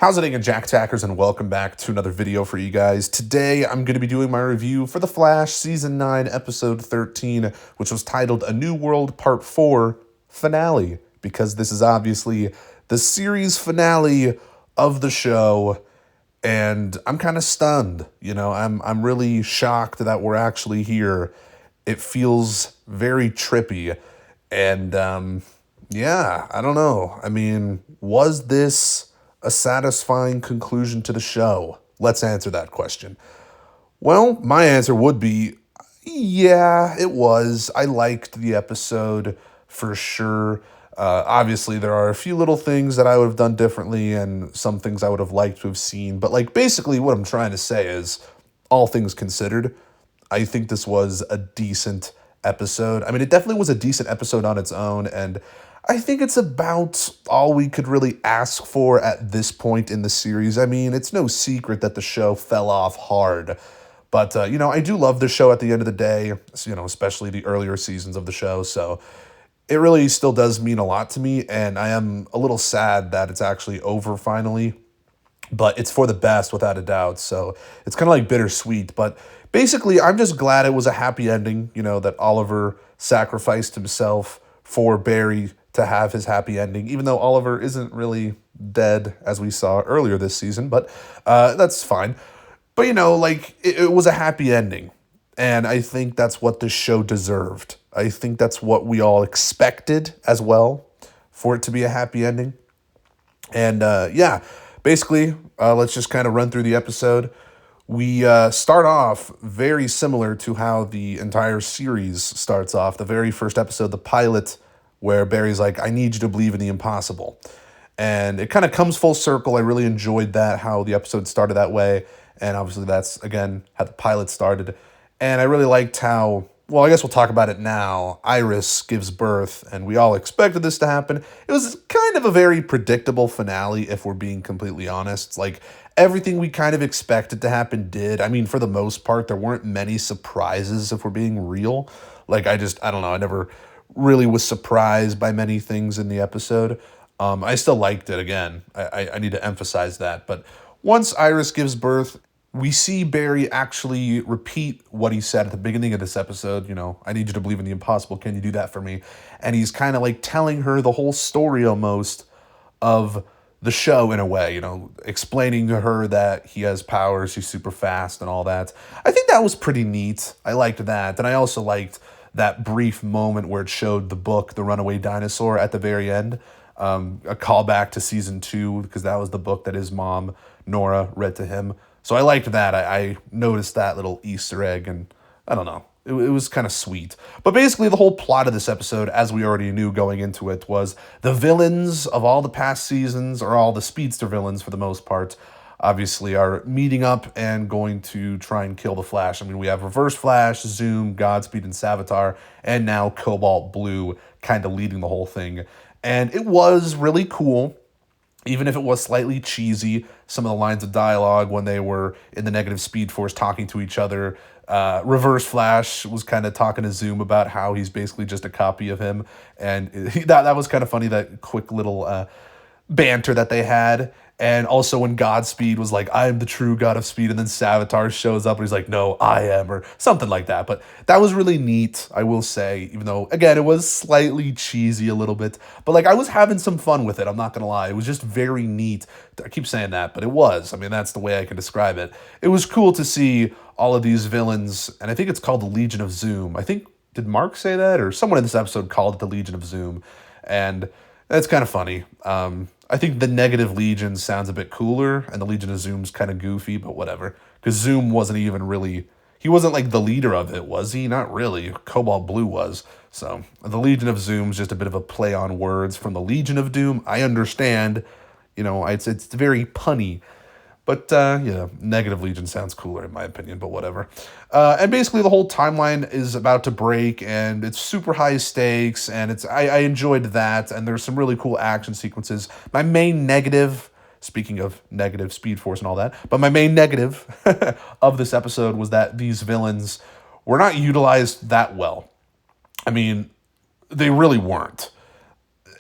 How's it going, Jack Tackers, and welcome back to another video for you guys. Today, I'm going to be doing my review for The Flash Season 9, Episode 13, which was titled A New World Part 4 Finale, because this is obviously the series finale of the show, and I'm kind of stunned. I'm really shocked that we're actually here. It feels very trippy, and yeah, I don't know. I mean, was this a satisfying conclusion to the show? Let's answer that question. Well, my answer would be, yeah, it was. I liked the episode for sure. Obviously, there are a few little things that I would have done differently and some things I would have liked to have seen. But, basically what I'm trying to say is, all things considered, I think this was a decent episode. I mean, it definitely was a decent episode on its own, and I think it's about all we could really ask for at this point in the series. I mean, it's no secret that the show fell off hard. But, I do love the show at the end of the day, especially the earlier seasons of the show. So it really still does mean a lot to me. And I am a little sad that it's actually over finally. But it's for the best, without a doubt. So it's kind of like bittersweet. But basically, I'm just glad it was a happy ending, that Oliver sacrificed himself for Barry to have his happy ending, even though Oliver isn't really dead, as we saw earlier this season, but that's fine. But, it was a happy ending, and I think that's what this show deserved. I think that's what we all expected as well, for it to be a happy ending. And, yeah, basically, let's just kind of run through the episode. We start off very similar to how the entire series starts off. The very first episode, the pilot, where Barry's like, I need you to believe in the impossible. And it kind of comes full circle. I really enjoyed that, how the episode started that way. And obviously that's, again, how the pilot started. And I really liked how, well, I guess we'll talk about it now. Iris gives birth, and we all expected this to happen. It was kind of a very predictable finale, if we're being completely honest. It's like everything we kind of expected to happen did. I mean, for the most part, there weren't many surprises, if we're being real. I don't know, I never really was surprised by many things in the episode. I still liked it. Again, I need to emphasize that. But once Iris gives birth, we see Barry actually repeat what he said at the beginning of this episode. I need you to believe in the impossible. Can you do that for me? And he's kind of telling her the whole story almost of the show in a way, explaining to her that he has powers, he's super fast and all that. I think that was pretty neat. I liked that. And I also liked that brief moment where it showed the book, The Runaway Dinosaur, at the very end. A callback to season 2, because that was the book that his mom, Nora, read to him. So I liked that. I noticed that little Easter egg, and I don't know. It was kind of sweet. But basically, the whole plot of this episode, as we already knew going into it, was the villains of all the past seasons, or all the speedster villains for the most part, obviously are meeting up and going to try and kill the Flash. I mean, we have Reverse Flash, Zoom, Godspeed, and Savitar, and now Cobalt Blue kind of leading the whole thing. And it was really cool, even if it was slightly cheesy. Some of the lines of dialogue when they were in the Negative Speed Force talking to each other. Reverse Flash was kind of talking to Zoom about how he's basically just a copy of him. And that was kind of funny, that quick little banter that they had. And also when Godspeed was like, I am the true god of speed, and then Savitar shows up and he's like, no, I am, or something like that. But that was really neat, I will say, even though, again, it was slightly cheesy a little bit. But I was having some fun with it, I'm not gonna lie. It was just very neat. I keep saying that, but it was. I mean, that's the way I can describe it. It was cool to see all of these villains, and I think it's called the Legion of Zoom. I think, did Mark say that? Or someone in this episode called it the Legion of Zoom. And that's kind of funny. I think the Negative Legion sounds a bit cooler, and the Legion of Zoom's kind of goofy, but whatever. Because Zoom wasn't even really... He wasn't the leader of it, was he? Not really. Cobalt Blue was. So, the Legion of Zoom's just a bit of a play on words from the Legion of Doom. I understand. It's very punny. But, Negative Legion sounds cooler in my opinion, but whatever. And basically the whole timeline is about to break, and it's super high stakes, and I enjoyed that, and there's some really cool action sequences. My main negative, speaking of Negative Speed Force and all that, but my main negative of this episode was that these villains were not utilized that well. I mean, they really weren't.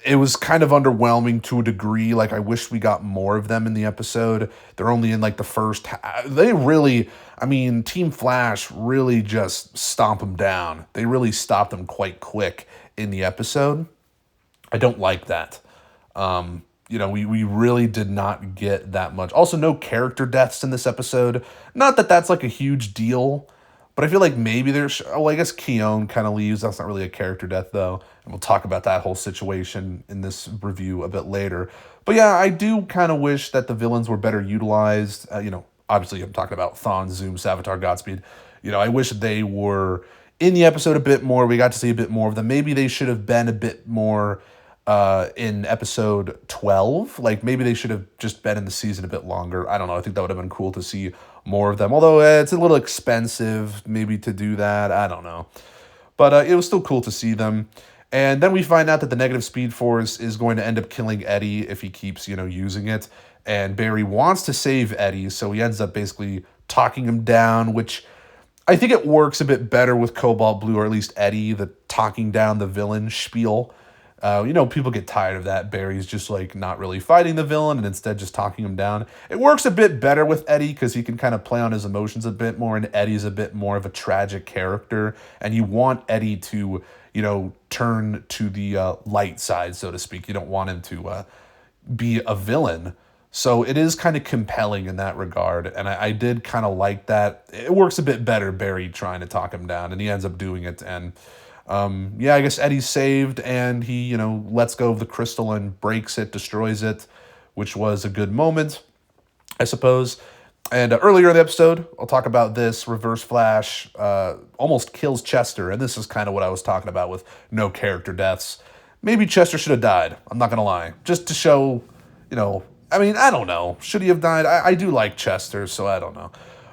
it was kind of underwhelming to a degree. Like, I wish we got more of them in the episode. They're only in like the first. They really, I mean, Team Flash really just stomp them down. They really stopped them quite quick in the episode. I don't like that. We really did not get that much. Also, no character deaths in this episode. Not that that's like a huge deal, but I feel like maybe there's. Oh, I guess Keone kind of leaves. That's not really a character death, though. And we'll talk about that whole situation in this review a bit later. But yeah, I do kind of wish that the villains were better utilized. Obviously, I'm talking about Thawne, Zoom, Savitar, Godspeed. I wish they were in the episode a bit more. We got to see a bit more of them. Maybe they should have been a bit more in episode 12. Like, maybe they should have just been in the season a bit longer. I don't know. I think that would have been cool to see more of them. Although it's a little expensive maybe to do that. I don't know. But it was still cool to see them. And then we find out that the negative speed force is going to end up killing Eddie if he keeps, using it. And Barry wants to save Eddie, so he ends up basically talking him down, which I think it works a bit better with Cobalt Blue, or at least Eddie, the talking down the villain spiel. People get tired of that. Barry's just like not really fighting the villain and instead just talking him down. It works a bit better with Eddie because he can kind of play on his emotions a bit more, and Eddie's a bit more of a tragic character. And you want Eddie to, turn to the light side, so to speak. You don't want him to be a villain. So it is kind of compelling in that regard. And I did kind of like that. It works a bit better, Barry trying to talk him down, and he ends up doing it. And I guess Eddie's saved, and he, lets go of the crystal and breaks it, destroys it, which was a good moment, I suppose. And earlier in the episode, I'll talk about this. Reverse Flash almost kills Chester, and this is kind of what I was talking about with no character deaths. Maybe Chester should have died, I'm not going to lie. Just to show, I don't know. Should he have died? I do like Chester, so I don't know.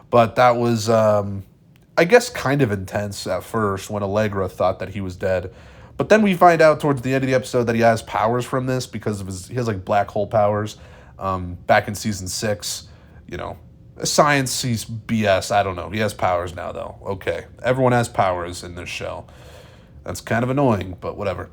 But that was, I guess, kind of intense at first when Allegra thought that he was dead. But then we find out towards the end of the episode that he has powers from this because of he has like black hole powers. Back in season 6, science, he's BS. I don't know. He has powers now, though. Okay. Everyone has powers in this show. That's kind of annoying, but whatever.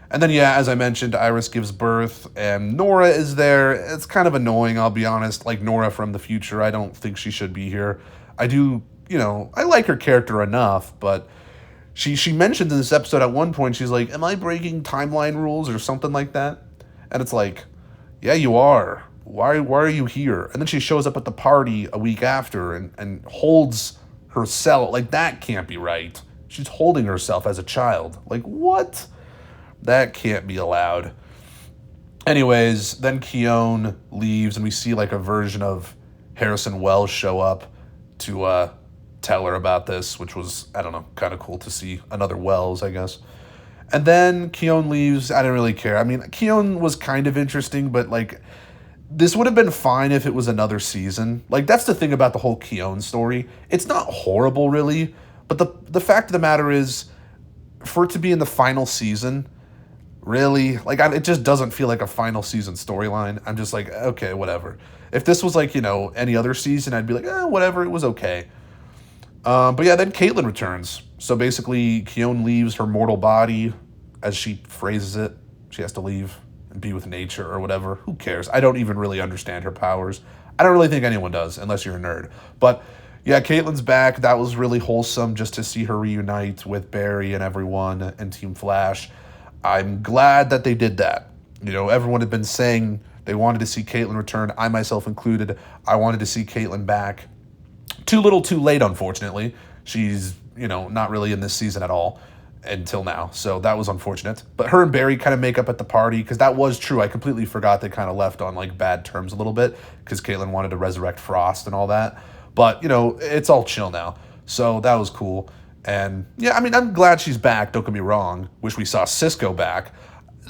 And then, as I mentioned, Iris gives birth, and Nora is there. It's kind of annoying, I'll be honest. Like, Nora from the future, I don't think she should be here. I do, I like her character enough, but she mentioned in this episode at one point, she's like, am I breaking timeline rules or something like that? And it's like, yeah, you are. Why are you here? And then she shows up at the party a week after and holds herself. Like, that can't be right. She's holding herself as a child. Like, what? That can't be allowed. Anyways, then Keone leaves, and we see like a version of Harrison Wells show up to tell her about this, which was, I don't know, kind of cool to see another Wells, I guess. And then Keone leaves. I didn't really care. I mean, Keone was kind of interesting, but like, this would have been fine if it was another season. Like, that's the thing about the whole Keone story. It's not horrible, really, but the fact of the matter is, for it to be in the final season, really, like, it just doesn't feel like a final season storyline. I'm just like, okay, whatever. If this was like, any other season, I'd be like, whatever, it was okay. But yeah, then Caitlin returns. So basically, Keone leaves her mortal body, as she phrases it. She has to leave and be with nature or whatever. Who cares? I don't even really understand her powers. I don't really think anyone does, unless you're a nerd. But yeah, Caitlin's back. That was really wholesome just to see her reunite with Barry and everyone and Team Flash. I'm glad that they did that. Everyone had been saying they wanted to see Caitlin return. I myself included. I wanted to see Caitlin back. Too little, too late, unfortunately. She's, not really in this season at all until now. So that was unfortunate. But her and Barry kind of make up at the party, because that was true. I completely forgot they kind of left on like bad terms a little bit, because Caitlin wanted to resurrect Frost and all that. But, it's all chill now. So that was cool. And yeah, I mean, I'm glad she's back. Don't get me wrong. Wish we saw Cisco back.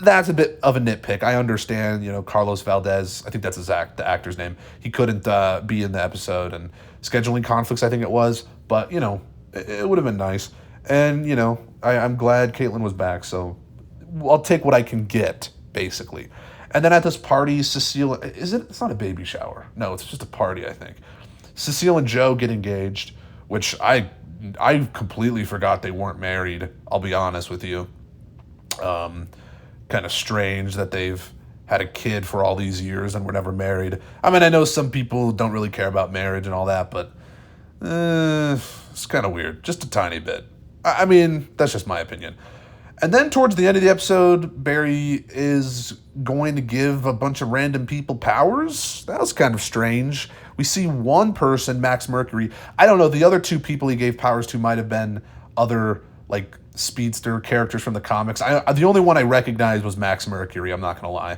That's a bit of a nitpick. I understand, Carlos Valdez, I think that's the actor's name. He couldn't be in the episode, and scheduling conflicts, I think it was. But, it would have been nice. And, I'm glad Caitlin was back. So I'll take what I can get, basically. And then at this party, Cecile, it's not a baby shower. No, it's just a party, I think. Cecile and Joe get engaged, which I completely forgot they weren't married. I'll be honest with you. kind of strange that they've had a kid for all these years and were never married. I mean, I know some people don't really care about marriage and all that, but it's kind of weird. Just a tiny bit. I mean, that's just my opinion. And then towards the end of the episode, Barry is going to give a bunch of random people powers. That was kind of strange. We see one person, Max Mercury. I don't know, the other two people he gave powers to might have been other, like, speedster characters from the comics. The only one I recognized was Max Mercury, I'm not going to lie.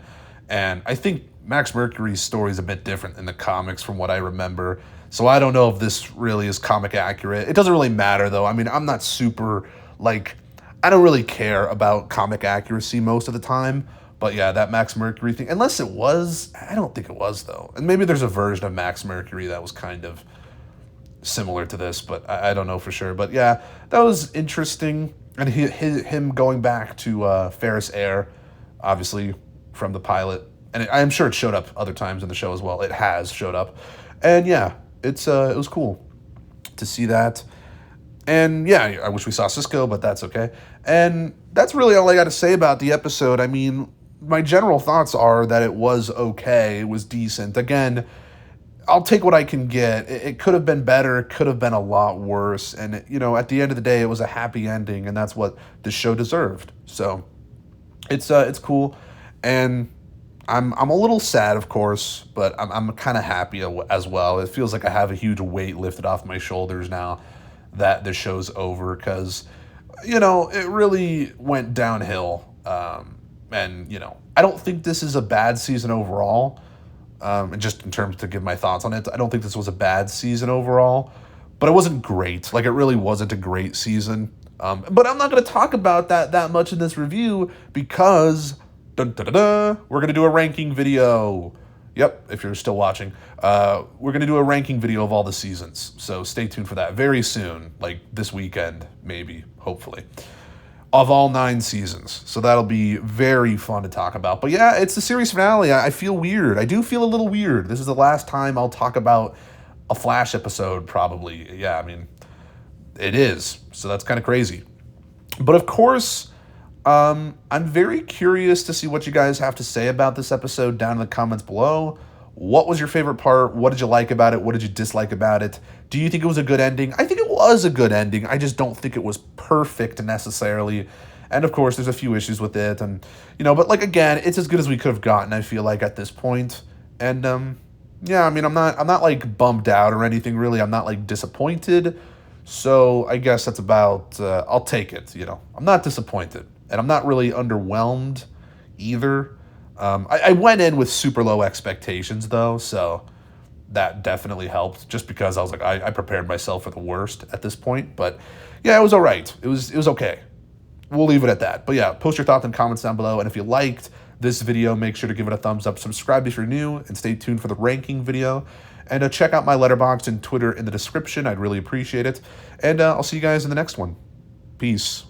And I think Max Mercury's story is a bit different in the comics from what I remember. So I don't know if this really is comic accurate. It doesn't really matter, though. I mean, I'm not super, like... I don't really care about comic accuracy most of the time, but yeah, that Max Mercury thing, unless it was, I don't think it was, though. And maybe there's a version of Max Mercury that was kind of similar to this, but I don't know for sure. But yeah, that was interesting. And him going back to Ferris Air, obviously, from the pilot. And I'm sure it showed up other times in the show as well. It has showed up. And yeah, it was cool to see that. And yeah, I wish we saw Cisco, but that's okay. And that's really all I got to say about the episode. I mean, my general thoughts are that it was okay. It was decent. Again, I'll take what I can get. It could have been better. It could have been a lot worse. And, you know, at the end of the day, it was a happy ending, and that's what the show deserved. So it's cool. And I'm a little sad, of course, but I'm kind of happy as well. It feels like I have a huge weight lifted off my shoulders now that the show's over, because, you know, it really went downhill. And, you know, I don't think this is a bad season overall. And just in terms to give my thoughts on it, I don't think this was a bad season overall, but it wasn't great. Like, it really wasn't a great season. But I'm not going to talk about that much in this review because we're going to do a ranking video. Yep, if you're still watching. We're going to do a ranking video of all the seasons, so stay tuned for that very soon, like this weekend, maybe, hopefully, of all 9 seasons. So that'll be very fun to talk about. But yeah, it's the series finale. I feel weird. I do feel a little weird. This is the last time I'll talk about a Flash episode, probably. Yeah, I mean, it is, so that's kind of crazy. But of course, I'm very curious to see what you guys have to say about this episode down in the comments below. What was your favorite part? What did you like about it? What did you dislike about it? Do you think it was a good ending? I think it was a good ending. I just don't think it was perfect necessarily. And of course, there's a few issues with it. And, you know, but like, again, it's as good as we could have gotten, I feel like, at this point. And, yeah, I mean, I'm not like bummed out or anything, really. I'm not like disappointed. So I guess that's about, I'll take it, you know. I'm not disappointed. And I'm not really underwhelmed either. I went in with super low expectations, though, so that definitely helped, just because I was like, I prepared myself for the worst at this point. But yeah, it was all right. It was okay. We'll leave it at that. But yeah, post your thoughts and comments down below. And if you liked this video, make sure to give it a thumbs up. Subscribe if you're new, and stay tuned for the ranking video. And check out my Letterboxd and Twitter in the description. I'd really appreciate it. And I'll see you guys in the next one. Peace.